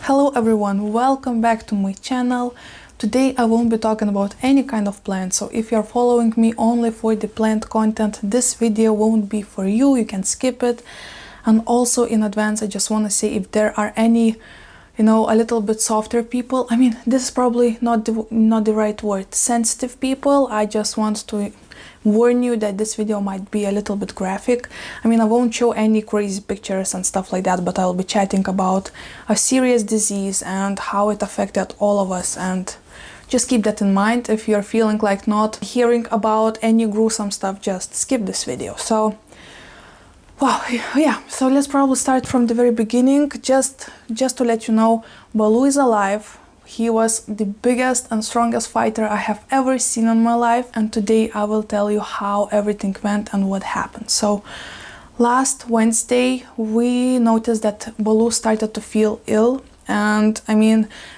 Hello everyone, welcome back to my channel. Today I won't be talking about any kind of plant, so if you're following me only for the plant content, this video won't be for you, you can skip it. And also in advance I just want to say, if there are any a little bit softer people, this is probably not the right word, sensitive people, I just want to warn you that this video might be a little bit graphic. I won't show any crazy pictures and stuff like that, but I'll be chatting about a serious disease and how it affected all of us, and just keep that in mind. If you're feeling like not hearing about any gruesome stuff, just skip this video. So so let's probably start from the very beginning. Just to let you know, Baloo is alive. He was the biggest and strongest fighter I have ever seen in my life, and today I will tell you how everything went and what happened. So last Wednesday we noticed that Baloo started to feel ill, and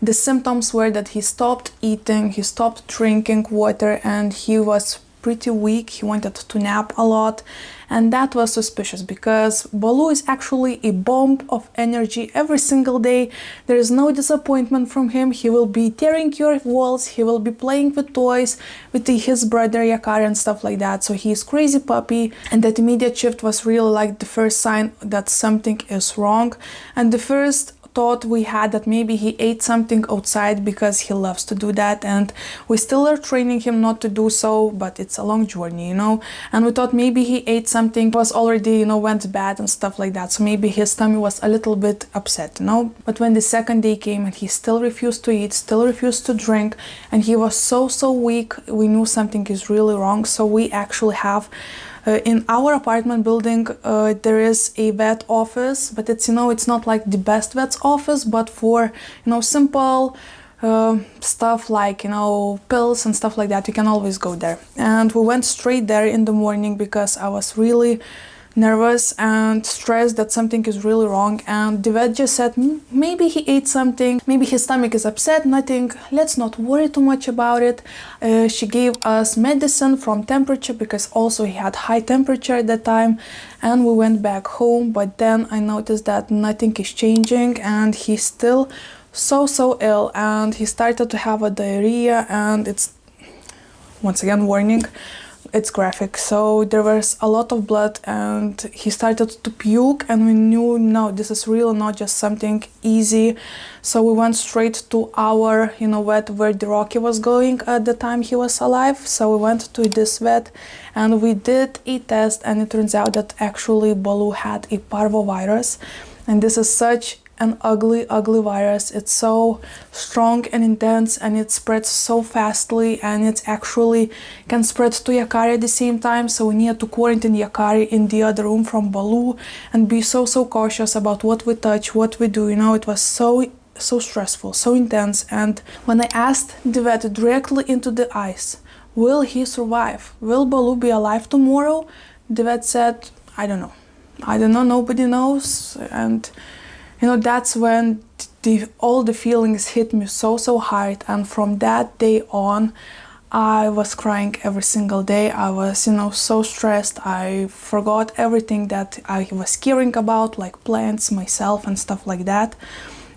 the symptoms were that he stopped eating, he stopped drinking water, and he was pretty weak. He wanted to nap a lot, and that was suspicious because Baloo is actually a bomb of energy every single day. There is no disappointment from him. He will be tearing your walls, he will be playing with toys with his brother Yakari and stuff like that. So he's crazy puppy, and that immediate shift was really like the first sign that something is wrong. And the first thought we had that maybe he ate something outside because he loves to do that, and we still are training him not to do so, but it's a long journey, and we thought maybe he ate something, was already went bad and stuff like that, so maybe his tummy was a little bit upset, but when the second day came and he still refused to eat, still refused to drink, and he was so weak, we knew something is really wrong. So we actually have in our apartment building, there is a vet office, but it's it's not like the best vet's office, but for simple stuff like pills and stuff like that, you can always go there. And we went straight there in the morning because I was really nervous and stressed that something is really wrong, and the vet just said maybe he ate something, maybe his stomach is upset, nothing, let's not worry too much about it. She gave us medicine from temperature because also he had high temperature at that time, and we went back home. But then I noticed that nothing is changing, and he's still so ill, and he started to have a diarrhea, and it's, once again, warning, it's graphic. So there was a lot of blood, and he started to puke, and we knew, no, this is really not just something easy. So we went straight to our vet where the Rocky was going at the time he was alive. So we went to this vet and we did a test, and it turns out that actually Baloo had a Parvovirus, and this is such an ugly virus. It's so strong and intense, and it spreads so fastly, and it actually can spread to Yakari at the same time. So we needed to quarantine Yakari in the other room from Baloo and be so cautious about what we touch, what we do. It was so stressful, so intense. And when I asked the vet directly into the eyes, will he survive? Will Baloo be alive tomorrow? The vet said, I don't know, nobody knows. And that's when all the feelings hit me so hard, and from that day on I was crying every single day. I was so stressed. I forgot everything that I was caring about, like plants, myself and stuff like that.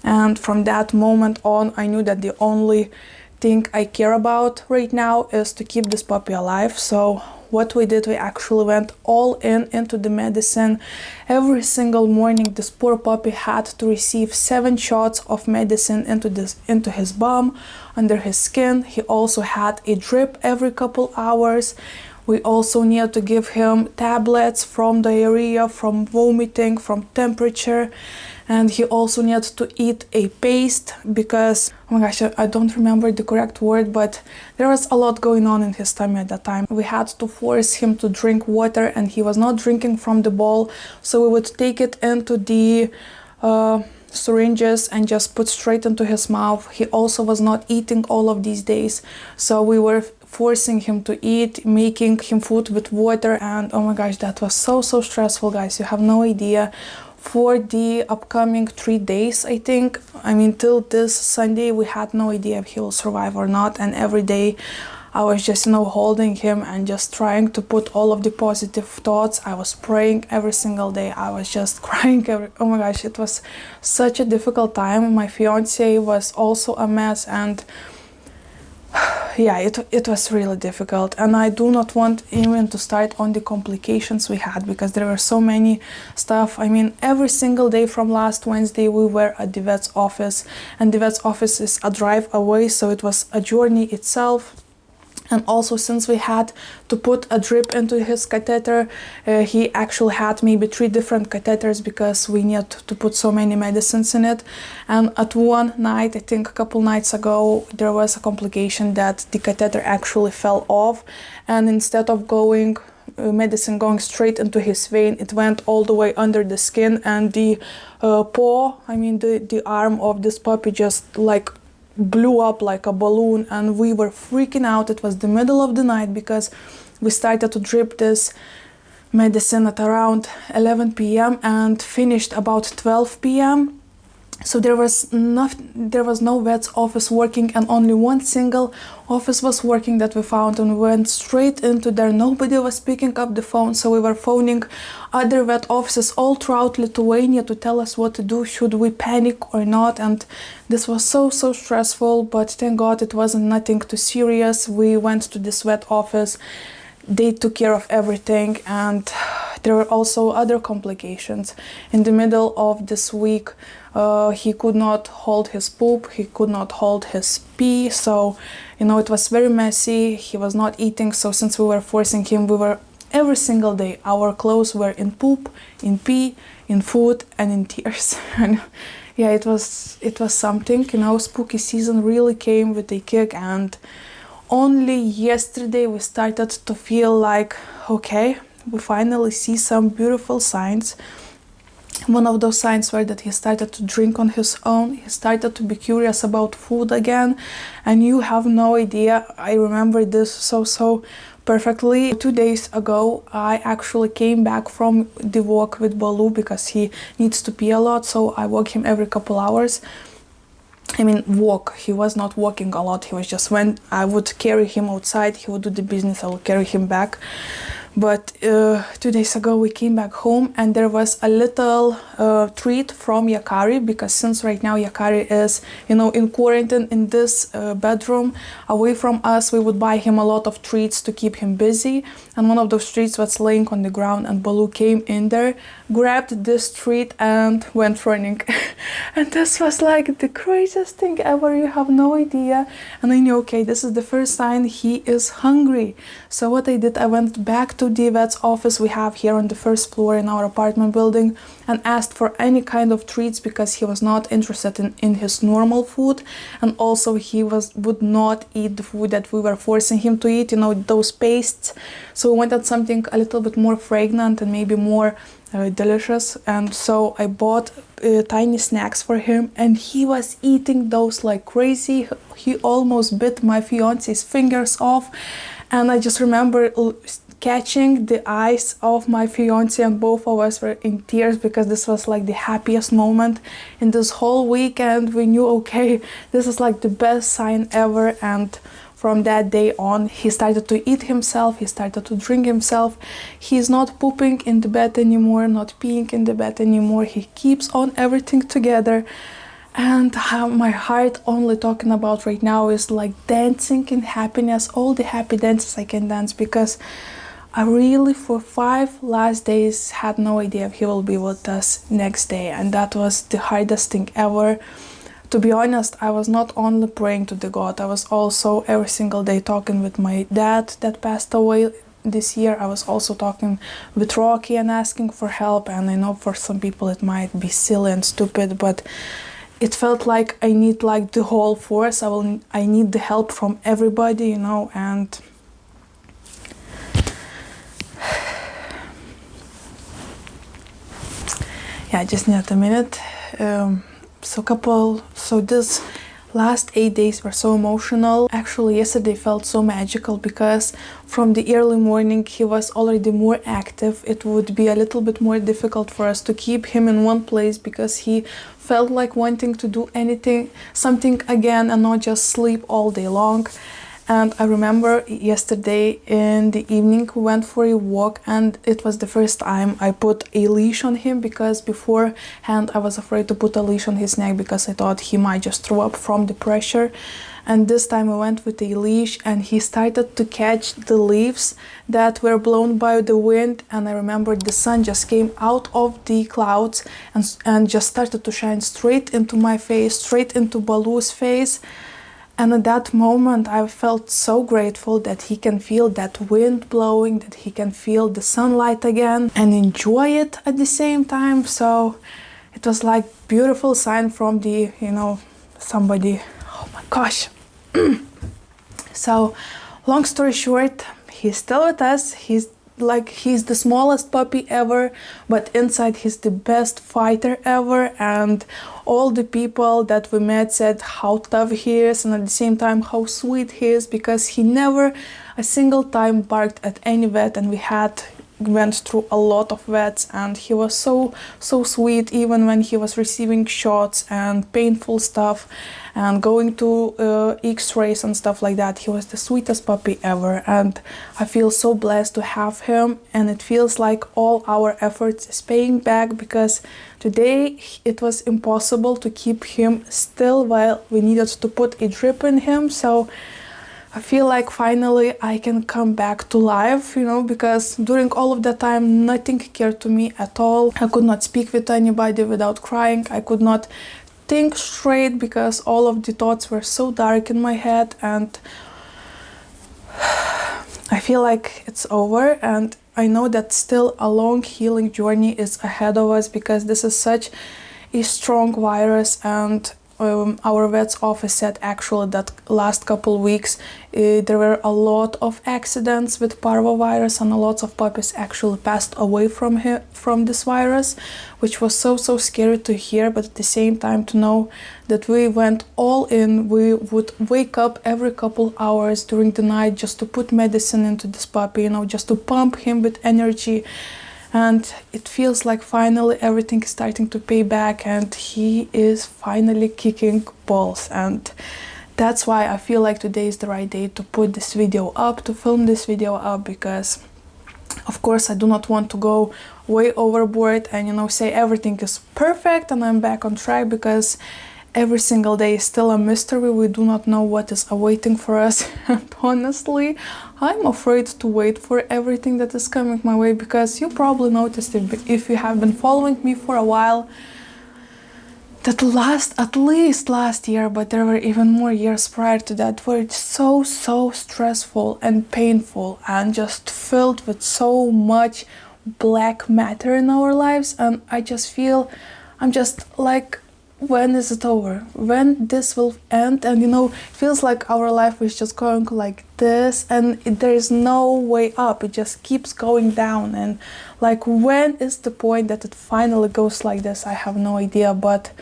And from that moment on, I knew that the only thing I care about right now is to keep this puppy alive. So what we did, we actually went all into the medicine. Every single morning this poor puppy had to receive 7 shots of medicine into his bum, under his skin. He also had a drip every couple hours. We also needed to give him tablets from diarrhea, from vomiting, from temperature. And he also needed to eat a paste because, oh my gosh, I don't remember the correct word, but there was a lot going on in his tummy at that time. We had to force him to drink water, and he was not drinking from the bowl. So we would take it into the syringes and just put straight into his mouth. He also was not eating all of these days. So we were forcing him to eat, making him food with water. And oh my gosh, that was so stressful, guys. You have no idea. For the upcoming 3 days, I think, till this Sunday, we had no idea if he will survive or not. And every day I was just, holding him and just trying to put all of the positive thoughts. I was praying every single day. I was just crying oh my gosh, it was such a difficult time. My fiance was also a mess, and yeah, it was really difficult. And I do not want even to start on the complications we had, because there were so many stuff. I mean, every single day from last Wednesday we were at the vet's office, and the vet's office is a drive away, so it was a journey itself. And also, since we had to put a drip into his catheter, he actually had maybe 3 different catheters because we needed to put so many medicines in it. And at one night, I think a couple nights ago, there was a complication that the catheter actually fell off, and instead of medicine going straight into his vein, it went all the way under the skin, and the the arm of this puppy just like blew up like a balloon, and we were freaking out. It was the middle of the night because we started to drip this medicine at around 11 p.m. and finished about 12 p.m. So there was no vet's office working, and only one single office was working that we found, and we went straight into there. Nobody was picking up the phone, so we were phoning other vet offices all throughout Lithuania to tell us what to do, should we panic or not. And this was so stressful, but thank God it wasn't nothing too serious. We went to this vet office, they took care of everything, and there were also other complications. In the middle of this week, he could not hold his poop, he could not hold his pee, so it was very messy. He was not eating, so since we were forcing him, every single day our clothes were in poop, in pee, in food, and in tears. And yeah, it was something. Spooky season really came with a kick, and only yesterday we started to feel like, okay, we finally see some beautiful signs. One of those signs were that he started to drink on his own. He started to be curious about food again, and you have no idea. I remember this so perfectly. 2 days ago, I actually came back from the walk with Baloo because he needs to pee a lot, so I walk him every couple hours. Walk. He was not walking a lot. He was just, when I would carry him outside, he would do the business, I would carry him back. But 2 days ago we came back home, and there was a little treat from Yakari, because since right now Yakari is in quarantine in this bedroom away from us, we would buy him a lot of treats to keep him busy. And one of those treats was laying on the ground, and Baloo came in there, grabbed this treat and went running. And this was like the craziest thing ever. You have no idea. And I knew, okay, this is the first sign he is hungry. So what I did, I went back to the vet's office we have here on the first floor in our apartment building, and asked for any kind of treats, because he was not interested in his normal food, and also he would not eat the food that we were forcing him to eat, those pastes. So we wanted something a little bit more fragrant and maybe more delicious, and so I bought tiny snacks for him, and he was eating those like crazy. He almost bit my fiance's fingers off, and I just remember catching the eyes of my fiance, and both of us were in tears, because this was like the happiest moment in this whole weekend. We knew, okay, this is like the best sign ever. And from that day on, he started to eat himself, he started to drink himself. He's not pooping in the bed anymore, not peeing in the bed anymore. He keeps on everything together. And my heart only talking about right now is like dancing in happiness, all the happy dances I can dance, because I really, for 5 last days, had no idea if he will be with us next day. And that was the hardest thing ever. To be honest, I was not only praying to the God, I was also every single day talking with my dad that passed away this year. I was also talking with Rocky and asking for help. And I know for some people it might be silly and stupid, but it felt like I need like the whole force. I need the help from everybody, and yeah, I just need a minute. So this last 8 days were so emotional. Actually, yesterday felt so magical, because from the early morning he was already more active. It would be a little bit more difficult for us to keep him in one place, because he felt like wanting to do something again, and not just sleep all day long. And I remember yesterday in the evening we went for a walk, and it was the first time I put a leash on him, because beforehand I was afraid to put a leash on his neck because I thought he might just throw up from the pressure. And this time I went with a leash, and he started to catch the leaves that were blown by the wind. And I remember the sun just came out of the clouds and just started to shine straight into my face, straight into Baloo's face. And at that moment I felt so grateful that he can feel that wind blowing, that he can feel the sunlight again and enjoy it at the same time. So it was like beautiful sign from the, somebody. Oh my gosh. So long story short, he's still with us. He's the smallest puppy ever, but inside he's the best fighter ever. And all the people that we met said how tough he is, and at the same time how sweet he is, because he never a single time barked at any vet, and we went through a lot of vets, and he was so sweet, even when he was receiving shots and painful stuff and going to x-rays and stuff like that. He was the sweetest puppy ever, and I feel so blessed to have him. And it feels like all our efforts is paying back, because today it was impossible to keep him still while we needed to put a drip in him. So I feel like finally I can come back to life, because during all of that time nothing cared to me at all. I could not speak with anybody without crying. I could not think straight because all of the thoughts were so dark in my head. And I feel like it's over, and I know that still a long healing journey is ahead of us, because this is such a strong virus. And our vet's office said actually that last couple weeks there were a lot of accidents with parvovirus, and a lot of puppies actually passed away from this virus, which was so scary to hear. But at the same time to know that we went all in. We would wake up every couple hours during the night just to put medicine into this puppy, just to pump him with energy. And it feels like finally everything is starting to pay back, and he is finally kicking balls. And that's why I feel like today is the right day to put this video up, to film this video up, because of course I do not want to go way overboard and say everything is perfect and I'm back on track, because every single day is still a mystery. We do not know what is awaiting for us. And honestly, I'm afraid to wait for everything that is coming my way, because you probably noticed if you have been following me for a while, that at least last year, but there were even more years prior to that, were so stressful and painful and just filled with so much black matter in our lives. And I just feel, I'm just like, when is it over? When this will end? And it feels like our life is just going like this, and there is no way up. It just keeps going down. And like, when is the point that it finally goes like this? I have no idea, but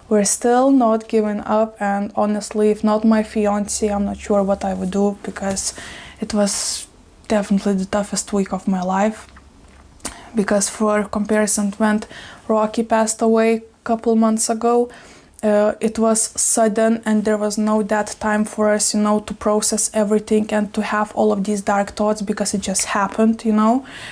we're still not giving up. And honestly, if not my fiance, I'm not sure what I would do, because it was definitely the toughest week of my life. Because for comparison, when Rocky passed away couple months ago, it was sudden, and there was no that time for us to process everything and to have all of these dark thoughts, because it just happened.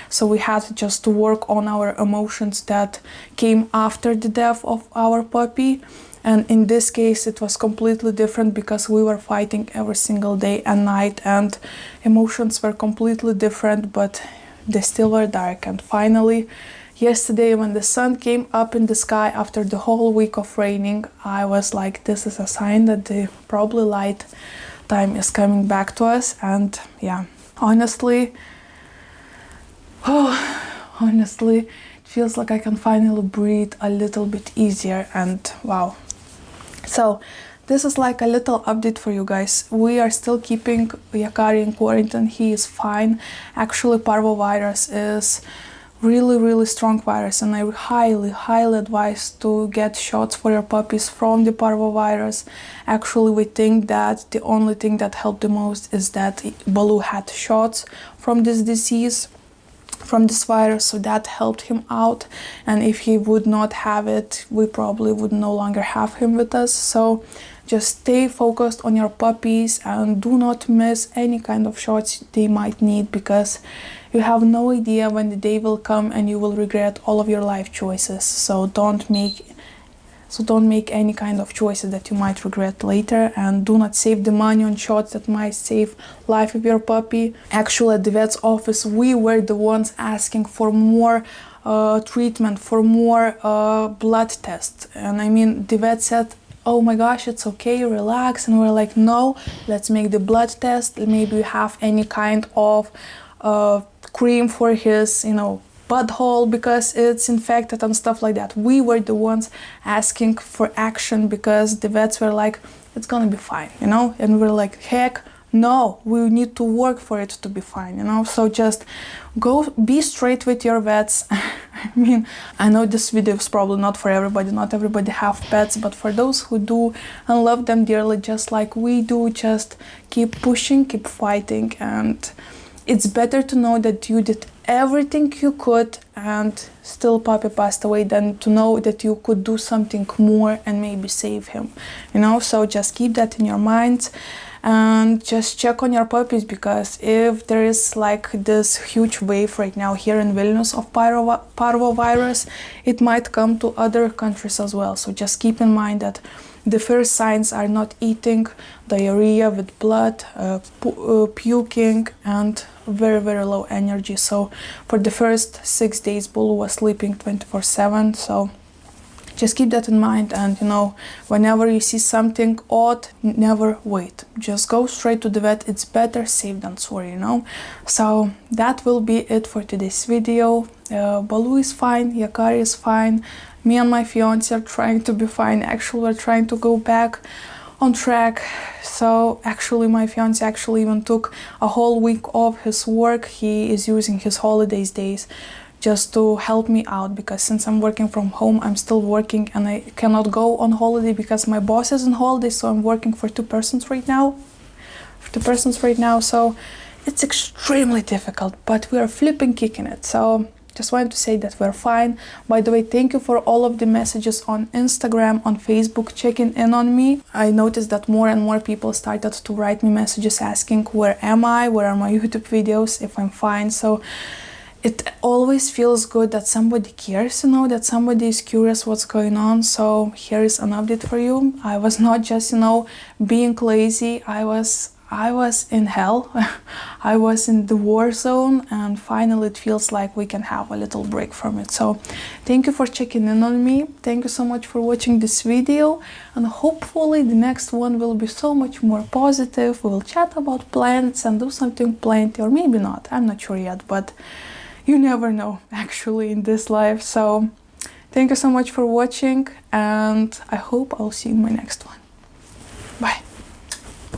So we had just to work on our emotions that came after the death of our puppy. And in this case it was completely different, because we were fighting every single day and night, and emotions were completely different, but they still were dark. And finally yesterday, when the sun came up in the sky after the whole week of raining, I was like, this is a sign that the probably light time is coming back to us. And yeah, honestly, it feels like I can finally breathe a little bit easier, and wow. So this is like a little update for you guys. We are still keeping Yakari in quarantine. He is fine. Actually, parvovirus is really strong virus, and I highly advise to get shots for your puppies from the parvovirus. Actually, we think that the only thing that helped the most is that Baloo had shots from this disease from this virus, so that helped him out. And if he would not have it, we probably would no longer have him with us. So just stay focused on your puppies and do not miss any kind of shots they might need, because you have no idea when the day will come and you will regret all of your life choices. So don't make any kind of choices that you might regret later, and do not save the money on shots that might save life of your puppy. Actually, at the vet's office, we were the ones asking for more treatment, for more blood tests. And I mean, the vet said, oh my gosh, it's okay, relax. And we're like, no, let's make the blood test. Maybe you have any kind of cream for his, butthole because it's infected and stuff like that. We were the ones asking for action because the vets were like, it's gonna be fine, and we're like, heck no, we need to work for it to be fine, so just go be straight with your vets. I mean, I know this video is probably not for everybody, not everybody have pets, but for those who do and love them dearly just like we do, just keep pushing, keep fighting. And it's better to know that you did everything you could and still puppy passed away than to know that you could do something more and maybe save him, so just keep that in your mind. And just check on your puppies, because if there is like this huge wave right now here in Vilnius of parvovirus, it might come to other countries as well. So just keep in mind that the first signs are not eating, diarrhea with blood, puking, and very, very low energy. So for the first 6 days, Baloo was sleeping 24/7. So just keep that in mind, and whenever you see something odd, never wait. Just go straight to the vet. It's better safe than sorry, So that will be it for today's video. Baloo is fine, Yakari is fine, me and my fiance are trying to be fine. Actually, we're trying to go back on track. So actually, my fiance even took a whole week off his work. He is using his holidays days just to help me out, because since I'm working from home, I'm still working and I cannot go on holiday because my boss is on holiday. So I'm working for two persons right now. So it's extremely difficult, but we are flipping kicking it. So just wanted to say that we're fine. By the way, thank you for all of the messages on Instagram, on Facebook, checking in on me. I noticed that more and more people started to write me messages asking, where am I? Where are my YouTube videos? If I'm fine. So it always feels good that somebody cares, that somebody is curious what's going on. So here is an update for you. I was not just, being lazy. I was in hell. I was in the war zone, and finally it feels like we can have a little break from it. So thank you for checking in on me. Thank you so much for watching this video, and hopefully the next one will be so much more positive. We will chat about plants and do something planty, or maybe not. I'm not sure yet, but you never know actually in this life. So thank you so much for watching, and I hope I'll see you in my next one.